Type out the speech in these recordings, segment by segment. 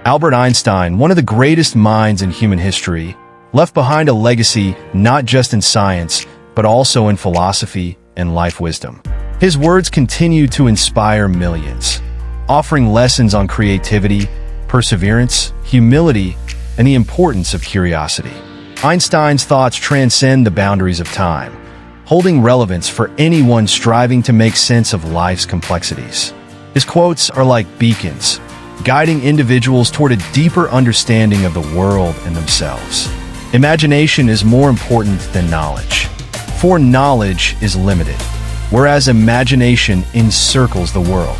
Albert Einstein, one of the greatest minds in human history, left behind a legacy not just in science, but also in philosophy and life wisdom. His words continue to inspire millions, offering lessons on creativity, perseverance, humility, and the importance of curiosity. Einstein's thoughts transcend the boundaries of time, holding relevance for anyone striving to make sense of life's complexities. His quotes are like beacons, guiding individuals toward a deeper understanding of the world and themselves. Imagination is more important than knowledge, for knowledge is limited, whereas imagination encircles the world.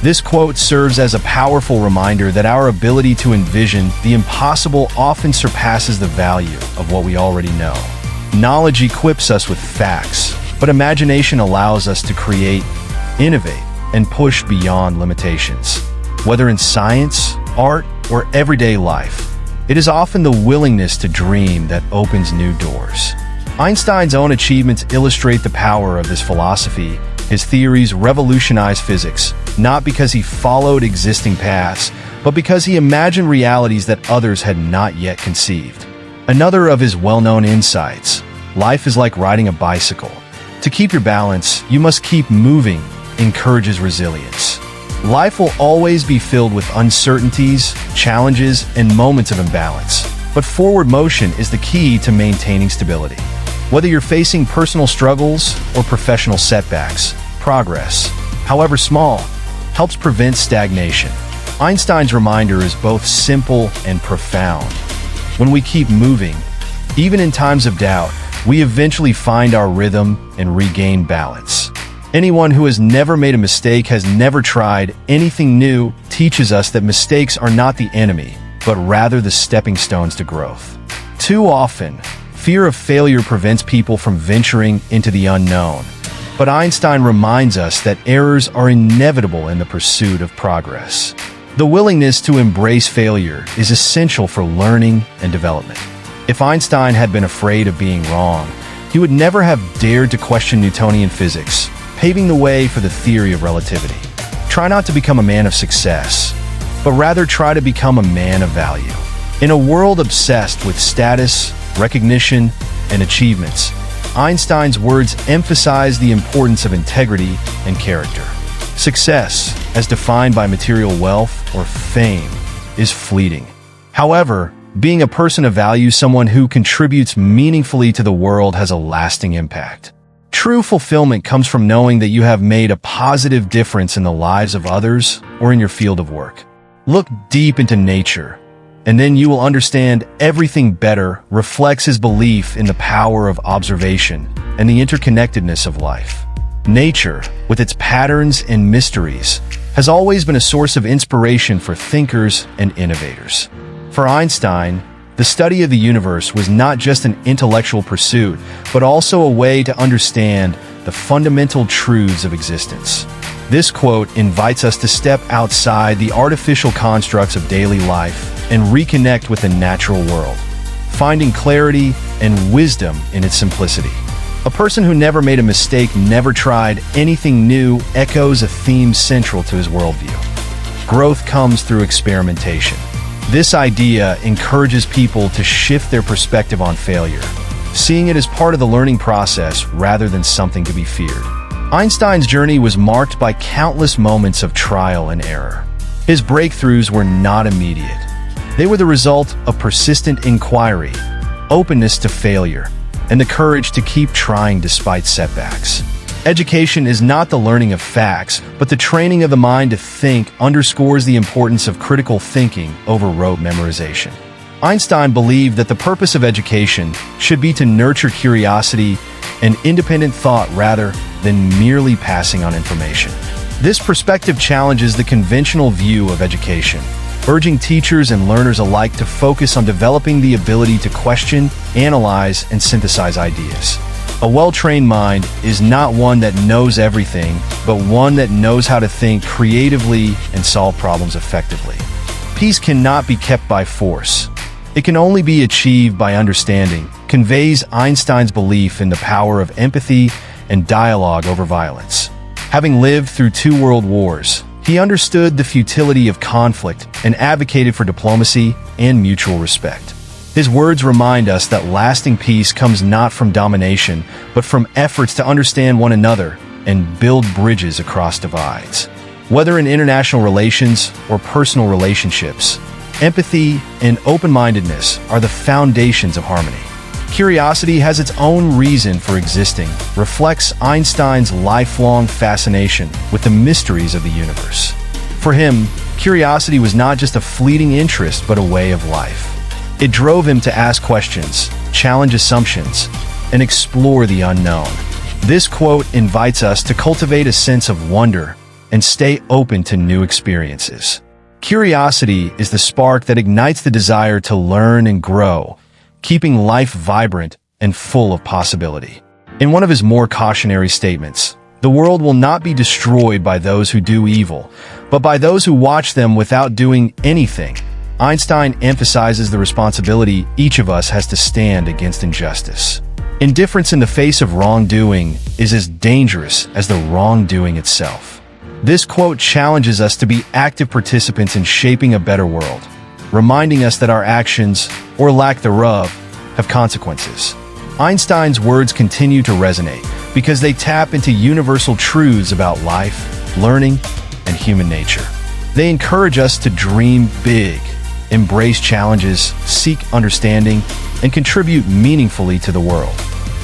This quote serves as a powerful reminder that our ability to envision the impossible often surpasses the value of what we already know. Knowledge equips us with facts, but imagination allows us to create, innovate, and push beyond limitations. Whether in science, art, or everyday life, it is often the willingness to dream that opens new doors. Einstein's own achievements illustrate the power of this philosophy. His theories revolutionized physics, not because he followed existing paths, but because he imagined realities that others had not yet conceived. Another of his well-known insights: life is like riding a bicycle. To keep your balance, you must keep moving, encourages resilience. Life will always be filled with uncertainties, challenges, and moments of imbalance, but forward motion is the key to maintaining stability. Whether you're facing personal struggles or professional setbacks, progress, however small, helps prevent stagnation. Einstein's reminder is both simple and profound. When we keep moving, even in times of doubt, we eventually find our rhythm and regain balance. Anyone who has never made a mistake has never tried anything new teaches us that mistakes are not the enemy, but rather the stepping stones to growth. Too often, fear of failure prevents people from venturing into the unknown. But Einstein reminds us that errors are inevitable in the pursuit of progress. The willingness to embrace failure is essential for learning and development. If Einstein had been afraid of being wrong, he would never have dared to question Newtonian physics, paving the way for the theory of relativity. Try not to become a man of success, but rather try to become a man of value. In a world obsessed with status, recognition, and achievements, Einstein's words emphasize the importance of integrity and character. Success, as defined by material wealth or fame, is fleeting. However, being a person of value, someone who contributes meaningfully to the world, has a lasting impact. True fulfillment comes from knowing that you have made a positive difference in the lives of others or in your field of work. Look deep into nature, and then you will understand everything better reflects his belief in the power of observation and the interconnectedness of life. Nature, with its patterns and mysteries, has always been a source of inspiration for thinkers and innovators. For Einstein, the study of the universe was not just an intellectual pursuit, but also a way to understand the fundamental truths of existence. This quote invites us to step outside the artificial constructs of daily life and reconnect with the natural world, finding clarity and wisdom in its simplicity. A person who never made a mistake, never tried anything new, echoes a theme central to his worldview. Growth comes through experimentation. This idea encourages people to shift their perspective on failure, seeing it as part of the learning process rather than something to be feared. Einstein's journey was marked by countless moments of trial and error. His breakthroughs were not immediate. They were the result of persistent inquiry, openness to failure, and the courage to keep trying despite setbacks. Education is not the learning of facts, but the training of the mind to think. Underscores the importance of critical thinking over rote memorization. Einstein believed that the purpose of education should be to nurture curiosity and independent thought rather than merely passing on information. This perspective challenges the conventional view of education, urging teachers and learners alike to focus on developing the ability to question, analyze, and synthesize ideas. A well-trained mind is not one that knows everything, but one that knows how to think creatively and solve problems effectively. Peace cannot be kept by force. It can only be achieved by understanding, conveys Einstein's belief in the power of empathy and dialogue over violence. Having lived through 2 world wars, He understood the futility of conflict and advocated for diplomacy and mutual respect. His words remind us that lasting peace comes not from domination, but from efforts to understand one another and build bridges across divides. Whether in international relations or personal relationships, empathy and open-mindedness are the foundations of harmony. Curiosity has its own reason for existing, reflects Einstein's lifelong fascination with the mysteries of the universe. For him, curiosity was not just a fleeting interest, but a way of life. It drove him to ask questions, challenge assumptions, and explore the unknown. This quote invites us to cultivate a sense of wonder and stay open to new experiences. Curiosity is the spark that ignites the desire to learn and grow, keeping life vibrant and full of possibility. In one of his more cautionary statements, the world will not be destroyed by those who do evil, but by those who watch them without doing anything. Einstein emphasizes the responsibility each of us has to stand against injustice. Indifference in the face of wrongdoing is as dangerous as the wrongdoing itself. This quote challenges us to be active participants in shaping a better world, reminding us that our actions, or lack thereof, have consequences. Einstein's words continue to resonate because they tap into universal truths about life, learning, and human nature. They encourage us to dream big, embrace challenges, seek understanding, and contribute meaningfully to the world.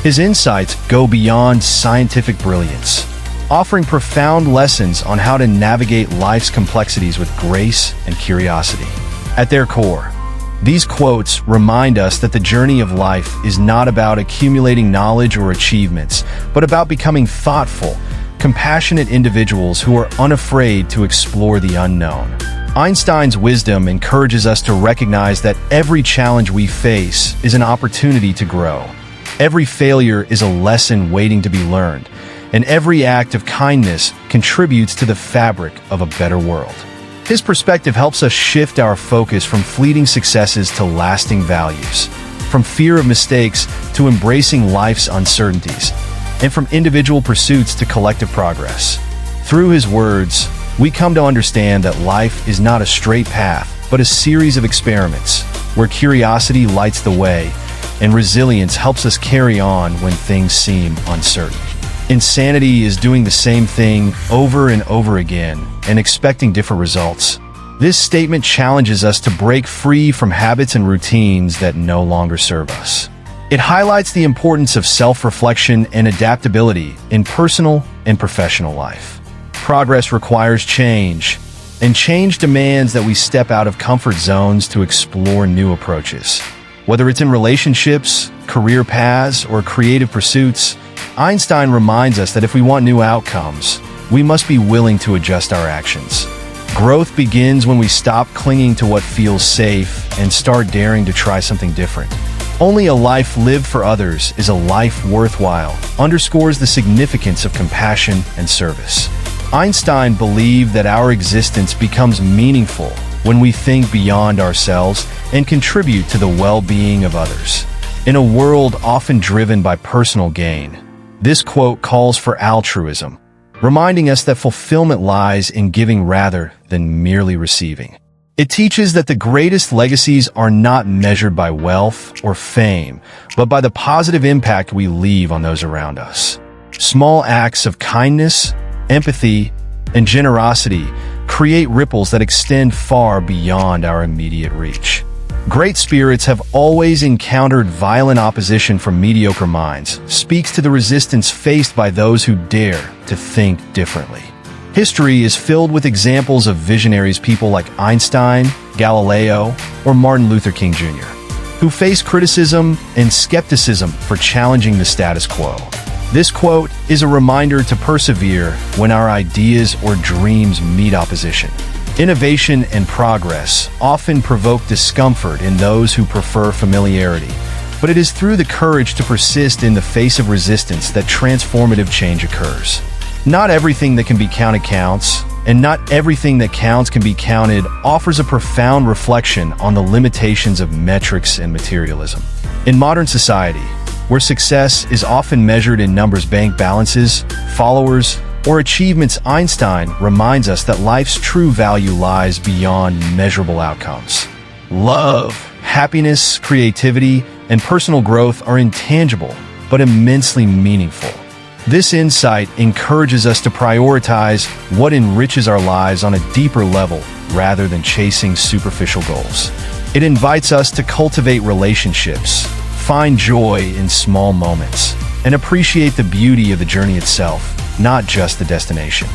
His insights go beyond scientific brilliance, offering profound lessons on how to navigate life's complexities with grace and curiosity. At their core, these quotes remind us that the journey of life is not about accumulating knowledge or achievements, but about becoming thoughtful, compassionate individuals who are unafraid to explore the unknown. Einstein's wisdom encourages us to recognize that every challenge we face is an opportunity to grow. Every failure is a lesson waiting to be learned, and every act of kindness contributes to the fabric of a better world. His perspective helps us shift our focus from fleeting successes to lasting values, from fear of mistakes to embracing life's uncertainties, and from individual pursuits to collective progress. Through his words, we come to understand that life is not a straight path, but a series of experiments, where curiosity lights the way and resilience helps us carry on when things seem uncertain. Insanity is doing the same thing over and over again and expecting different results. This statement challenges us to break free from habits and routines that no longer serve us. It highlights the importance of self-reflection and adaptability in personal and professional life. Progress requires change, and change demands that we step out of comfort zones to explore new approaches. Whether it's in relationships, career paths, or creative pursuits, Einstein reminds us that if we want new outcomes, we must be willing to adjust our actions. Growth begins when we stop clinging to what feels safe and start daring to try something different. Only a life lived for others is a life worthwhile, underscores the significance of compassion and service. Einstein believed that our existence becomes meaningful when we think beyond ourselves and contribute to the well-being of others. In a world often driven by personal gain, this quote calls for altruism, reminding us that fulfillment lies in giving rather than merely receiving. It teaches that the greatest legacies are not measured by wealth or fame, but by the positive impact we leave on those around us. Small acts of kindness, empathy, and generosity create ripples that extend far beyond our immediate reach. Great spirits have always encountered violent opposition from mediocre minds, speaks to the resistance faced by those who dare to think differently. History is filled with examples of visionaries, people like Einstein, Galileo, or Martin Luther King Jr., who faced criticism and skepticism for challenging the status quo. This quote is a reminder to persevere when our ideas or dreams meet opposition. Innovation and progress often provoke discomfort in those who prefer familiarity, but it is through the courage to persist in the face of resistance that transformative change occurs. Not everything that can be counted counts, and not everything that counts can be counted offers a profound reflection on the limitations of metrics and materialism. In modern society, where success is often measured in numbers, bank balances, followers, or achievements, Einstein reminds us that life's true value lies beyond measurable outcomes. Love, happiness, creativity, and personal growth are intangible, but immensely meaningful. This insight encourages us to prioritize what enriches our lives on a deeper level rather than chasing superficial goals. It invites us to cultivate relationships, find joy in small moments, and appreciate the beauty of the journey itself, not just the destination.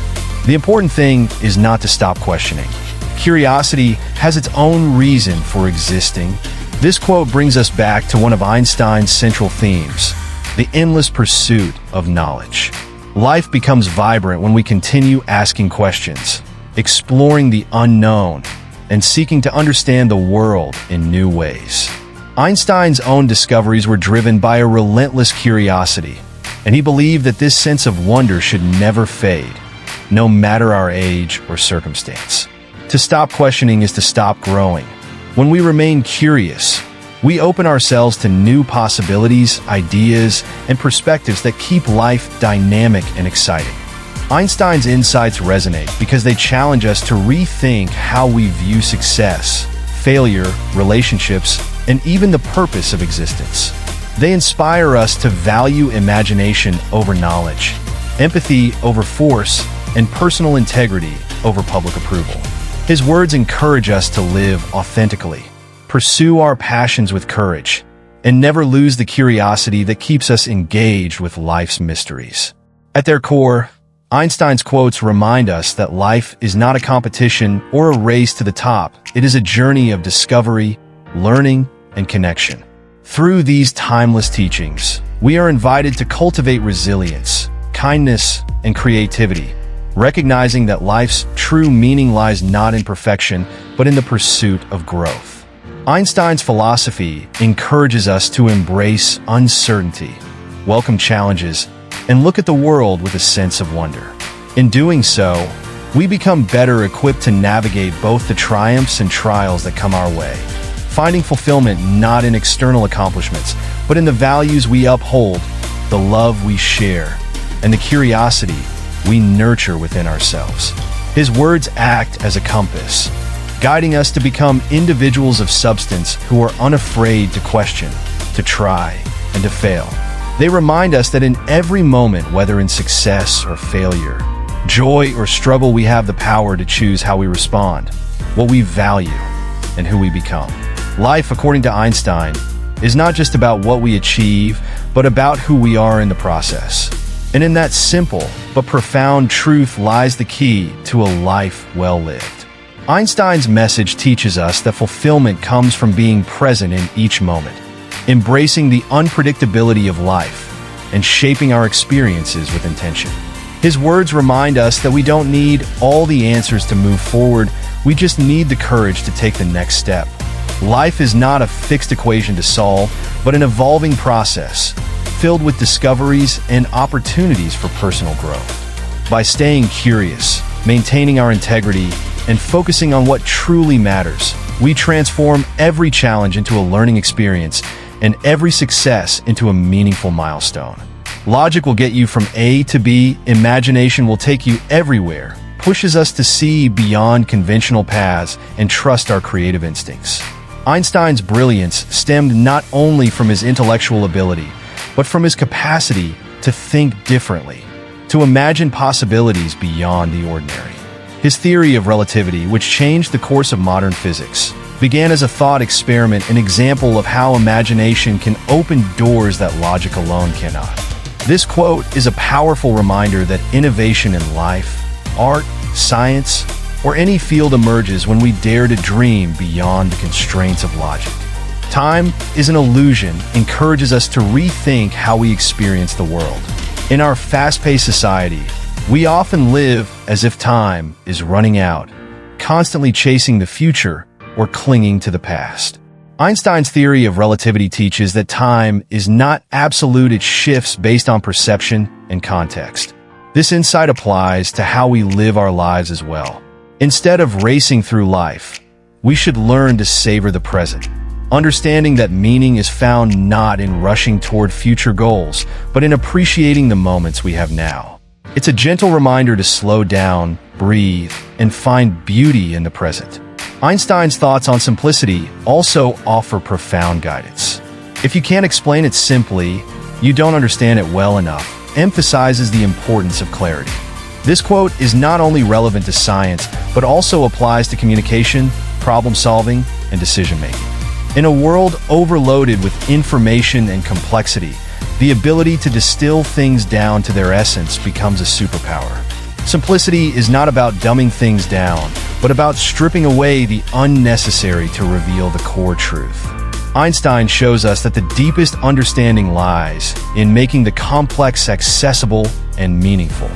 The important thing is not to stop questioning. Curiosity has its own reason for existing. This quote brings us back to one of Einstein's central themes: the endless pursuit of knowledge. Life becomes vibrant when we continue asking questions, exploring the unknown, and seeking to understand the world in new ways. Einstein's own discoveries were driven by a relentless curiosity, and he believed that this sense of wonder should never fade, no matter our age or circumstance. To stop questioning is to stop growing. When we remain curious, we open ourselves to new possibilities, ideas, and perspectives that keep life dynamic and exciting. Einstein's insights resonate because they challenge us to rethink how we view success, failure, relationships, and even the purpose of existence. They inspire us to value imagination over knowledge, empathy over force, and personal integrity over public approval. His words encourage us to live authentically, pursue our passions with courage, and never lose the curiosity that keeps us engaged with life's mysteries. At their core, Einstein's quotes remind us that life is not a competition or a race to the top. It is a journey of discovery, learning, and connection. Through these timeless teachings, we are invited to cultivate resilience, kindness, and creativity, recognizing that life's true meaning lies not in perfection, but in the pursuit of growth. Einstein's philosophy encourages us to embrace uncertainty, welcome challenges, and look at the world with a sense of wonder. In doing so, we become better equipped to navigate both the triumphs and trials that come our way, finding fulfillment not in external accomplishments, but in the values we uphold, the love we share, and the curiosity we nurture within ourselves. His words act as a compass, guiding us to become individuals of substance who are unafraid to question, to try, and to fail. They remind us that in every moment, whether in success or failure, joy or struggle, we have the power to choose how we respond, what we value, and who we become. Life, according to Einstein, is not just about what we achieve, but about who we are in the process. And in that simple but profound truth lies the key to a life well lived. Einstein's message teaches us that fulfillment comes from being present in each moment, embracing the unpredictability of life, and shaping our experiences with intention. His words remind us that we don't need all the answers to move forward, we just need the courage to take the next step. Life is not a fixed equation to solve, but an evolving process, filled with discoveries and opportunities for personal growth. By staying curious, maintaining our integrity, and focusing on what truly matters, we transform every challenge into a learning experience and every success into a meaningful milestone. Logic will get you from A to B, imagination will take you everywhere, pushes us to see beyond conventional paths and trust our creative instincts. Einstein's brilliance stemmed not only from his intellectual ability, but from his capacity to think differently, to imagine possibilities beyond the ordinary. His theory of relativity, which changed the course of modern physics, began as a thought experiment, an example of how imagination can open doors that logic alone cannot. This quote is a powerful reminder that innovation in life, art, science, or any field emerges when we dare to dream beyond the constraints of logic. Time is an illusion, encourages us to rethink how we experience the world. In our fast-paced society, we often live as if time is running out, constantly chasing the future or clinging to the past. Einstein's theory of relativity teaches that time is not absolute, it shifts based on perception and context. This insight applies to how we live our lives as well. Instead of racing through life, we should learn to savor the present, understanding that meaning is found not in rushing toward future goals, but in appreciating the moments we have now. It's a gentle reminder to slow down, breathe, and find beauty in the present. Einstein's thoughts on simplicity also offer profound guidance. If you can't explain it simply, you don't understand it well enough, emphasizes the importance of clarity. This quote is not only relevant to science, but also applies to communication, problem-solving, and decision-making. In a world overloaded with information and complexity, the ability to distill things down to their essence becomes a superpower. Simplicity is not about dumbing things down, but about stripping away the unnecessary to reveal the core truth. Einstein shows us that the deepest understanding lies in making the complex accessible and meaningful.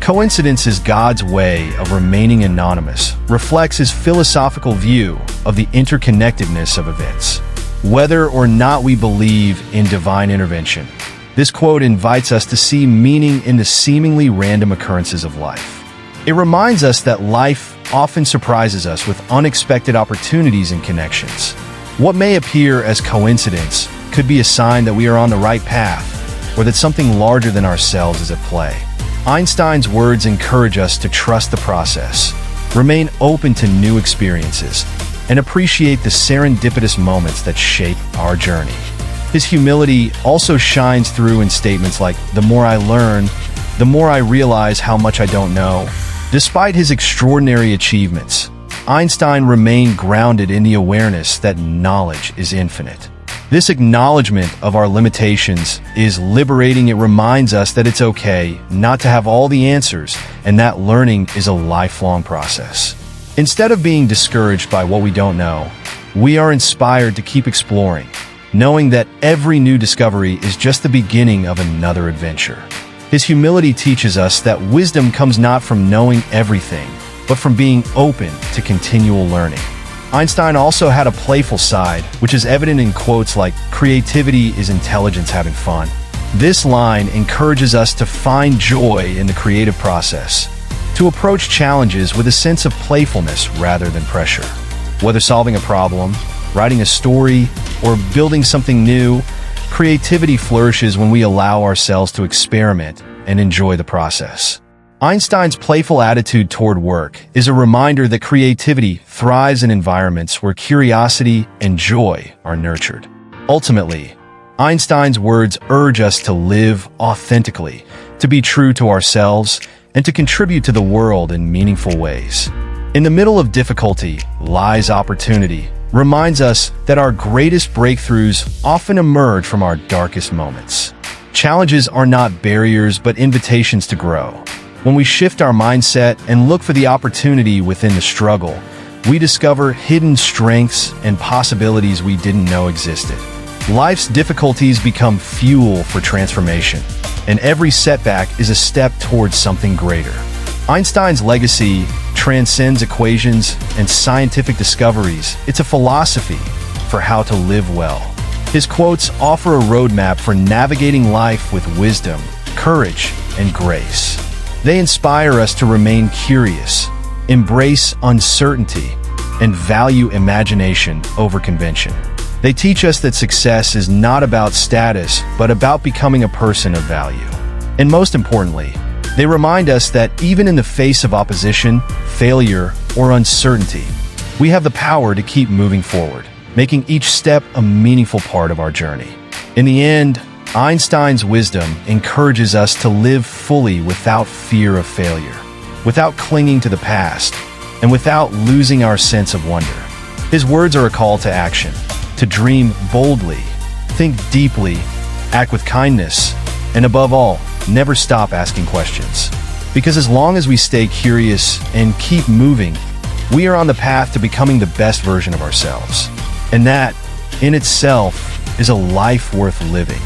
Coincidence is God's way of remaining anonymous, reflects his philosophical view of the interconnectedness of events. Whether or not we believe in divine intervention, this quote invites us to see meaning in the seemingly random occurrences of life. It reminds us that life often surprises us with unexpected opportunities and connections. What may appear as coincidence could be a sign that we are on the right path, or that something larger than ourselves is at play. Einstein's words encourage us to trust the process, remain open to new experiences, and appreciate the serendipitous moments that shape our journey. His humility also shines through in statements like, "The more I learn, the more I realize how much I don't know." Despite his extraordinary achievements, Einstein remained grounded in the awareness that knowledge is infinite. This acknowledgement of our limitations is liberating. It reminds us that it's okay not to have all the answers and that learning is a lifelong process. Instead of being discouraged by what we don't know, we are inspired to keep exploring, knowing that every new discovery is just the beginning of another adventure. His humility teaches us that wisdom comes not from knowing everything, but from being open to continual learning. Einstein also had a playful side, which is evident in quotes like, "Creativity is intelligence having fun." This line encourages us to find joy in the creative process, to approach challenges with a sense of playfulness rather than pressure. Whether solving a problem, writing a story, or building something new, creativity flourishes when we allow ourselves to experiment and enjoy the process. Einstein's playful attitude toward work is a reminder that creativity thrives in environments where curiosity and joy are nurtured. Ultimately, Einstein's words urge us to live authentically, to be true to ourselves, and to contribute to the world in meaningful ways. In the middle of difficulty lies opportunity, reminds us that our greatest breakthroughs often emerge from our darkest moments. Challenges are not barriers, but invitations to grow. When we shift our mindset and look for the opportunity within the struggle, we discover hidden strengths and possibilities we didn't know existed. Life's difficulties become fuel for transformation, and every setback is a step towards something greater. Einstein's legacy transcends equations and scientific discoveries. It's a philosophy for how to live well. His quotes offer a roadmap for navigating life with wisdom, courage, and grace. They inspire us to remain curious, embrace uncertainty, and value imagination over convention. They teach us that success is not about status, but about becoming a person of value. And most importantly, they remind us that even in the face of opposition, failure, or uncertainty, we have the power to keep moving forward, making each step a meaningful part of our journey. In the end, Einstein's wisdom encourages us to live fully without fear of failure, without clinging to the past, and without losing our sense of wonder. His words are a call to action, to dream boldly, think deeply, act with kindness, and above all, never stop asking questions. Because as long as we stay curious and keep moving, we are on the path to becoming the best version of ourselves. And that, in itself, is a life worth living.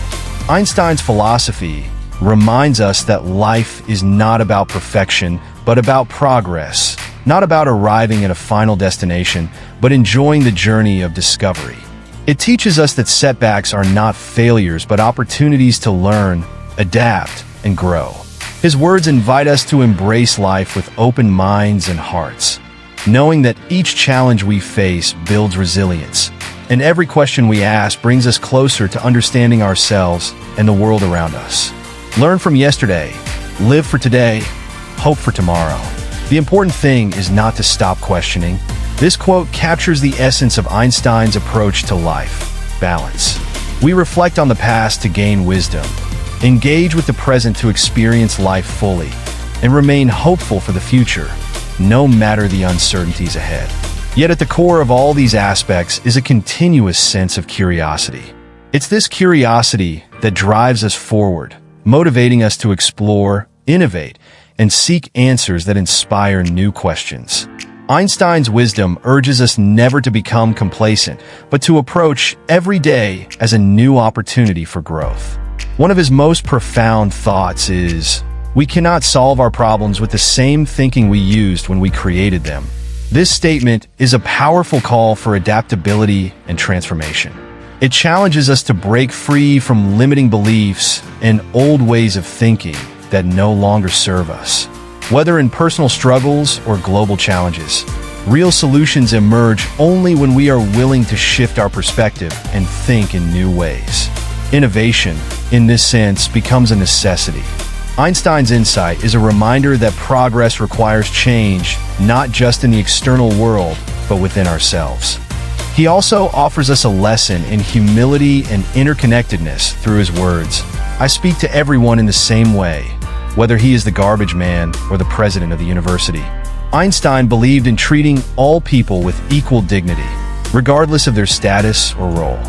Einstein's philosophy reminds us that life is not about perfection, but about progress, not about arriving at a final destination, but enjoying the journey of discovery. It teaches us that setbacks are not failures, but opportunities to learn, adapt, and grow. His words invite us to embrace life with open minds and hearts, knowing that each challenge we face builds resilience, and every question we ask brings us closer to understanding ourselves and the world around us. Learn from yesterday, Live for today, hope for tomorrow. The important thing is not to stop questioning. This quote captures the essence of Einstein's approach to life: balance. We reflect on the past to gain wisdom, engage with the present to experience life fully, and remain hopeful for the future, no matter the uncertainties ahead. Yet at the core of all these aspects is a continuous sense of curiosity. It's this curiosity that drives us forward, motivating us to explore, innovate, and seek answers that inspire new questions. Einstein's wisdom urges us never to become complacent, but to approach every day as a new opportunity for growth. One of his most profound thoughts is, "We cannot solve our problems with the same thinking we used when we created them." This statement is a powerful call for adaptability and transformation. It challenges us to break free from limiting beliefs and old ways of thinking that no longer serve us. Whether in personal struggles or global challenges, real solutions emerge only when we are willing to shift our perspective and think in new ways. Innovation, in this sense, becomes a necessity. Einstein's insight is a reminder that progress requires change, not just in the external world, but within ourselves. He also offers us a lesson in humility and interconnectedness through his words. "I speak to everyone in the same way, whether he is the garbage man or the president of the university." Einstein believed in treating all people with equal dignity, regardless of their status or role.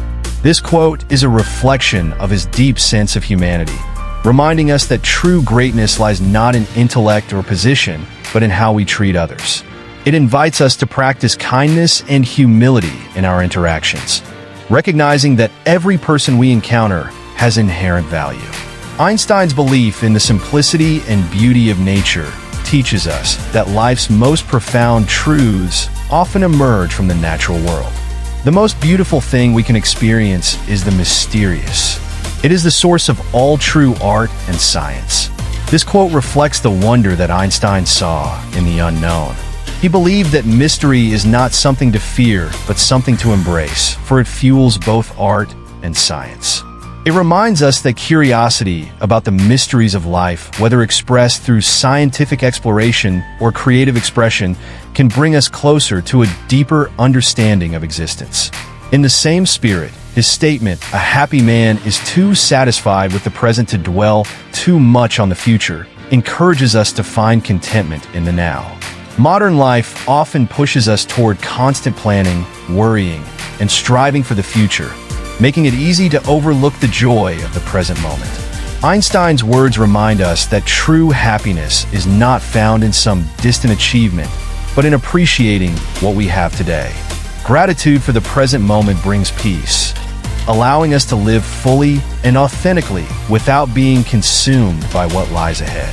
This quote is a reflection of his deep sense of humanity, reminding us that true greatness lies not in intellect or position, but in how we treat others. It invites us to practice kindness and humility in our interactions, recognizing that every person we encounter has inherent value. Einstein's belief in the simplicity and beauty of nature teaches us that life's most profound truths often emerge from the natural world. The most beautiful thing we can experience is the mysterious. It is the source of all true art and science. This quote reflects the wonder that Einstein saw in the unknown. He believed that mystery is not something to fear, but something to embrace, for it fuels both art and science. It reminds us that curiosity about the mysteries of life, whether expressed through scientific exploration or creative expression, can bring us closer to a deeper understanding of existence. In the same spirit, his statement, "A happy man is too satisfied with the present to dwell too much on the future," encourages us to find contentment in the now. Modern life often pushes us toward constant planning, worrying, and striving for the future, making it easy to overlook the joy of the present moment. Einstein's words remind us that true happiness is not found in some distant achievement, but in appreciating what we have today. Gratitude for the present moment brings peace, allowing us to live fully and authentically without being consumed by what lies ahead.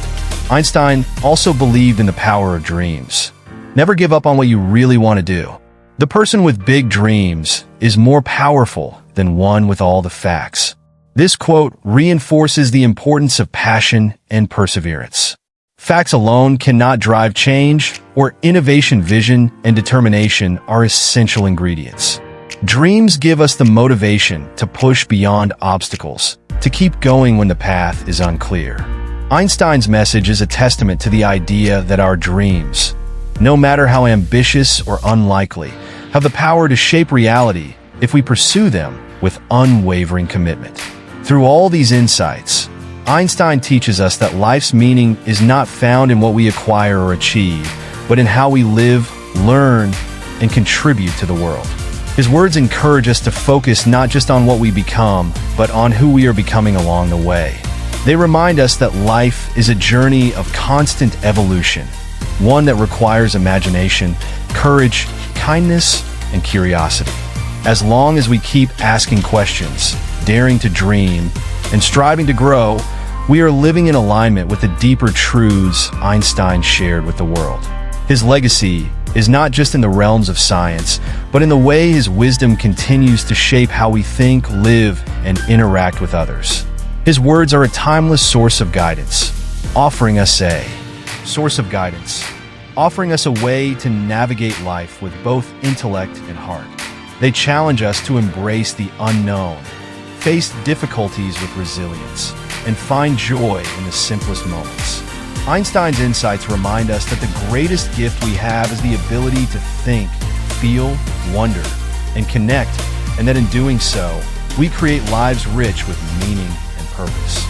Einstein also believed in the power of dreams. Never give up on what you really want to do. The person with big dreams is more powerful than one with all the facts. This quote reinforces the importance of passion and perseverance. Facts alone cannot drive change, or innovation. Vision and determination are essential ingredients. Dreams give us the motivation to push beyond obstacles, to keep going when the path is unclear. Einstein's message is a testament to the idea that our dreams, no matter how ambitious or unlikely, have the power to shape reality if we pursue them with unwavering commitment. Through all these insights, Einstein teaches us that life's meaning is not found in what we acquire or achieve, but in how we live, learn, and contribute to the world. His words encourage us to focus not just on what we become, but on who we are becoming along the way. They remind us that life is a journey of constant evolution, one that requires imagination, courage, kindness, and curiosity. As long as we keep asking questions, daring to dream, and striving to grow, we are living in alignment with the deeper truths Einstein shared with the world. His legacy is not just in the realms of science, but in the way his wisdom continues to shape how we think, live, and interact with others. His words are a timeless source of guidance, offering us a way to navigate life with both intellect and heart. They challenge us to embrace the unknown, face difficulties with resilience, and find joy in the simplest moments. Einstein's insights remind us that the greatest gift we have is the ability to think, feel, wonder, and connect, and that in doing so, we create lives rich with meaning and purpose.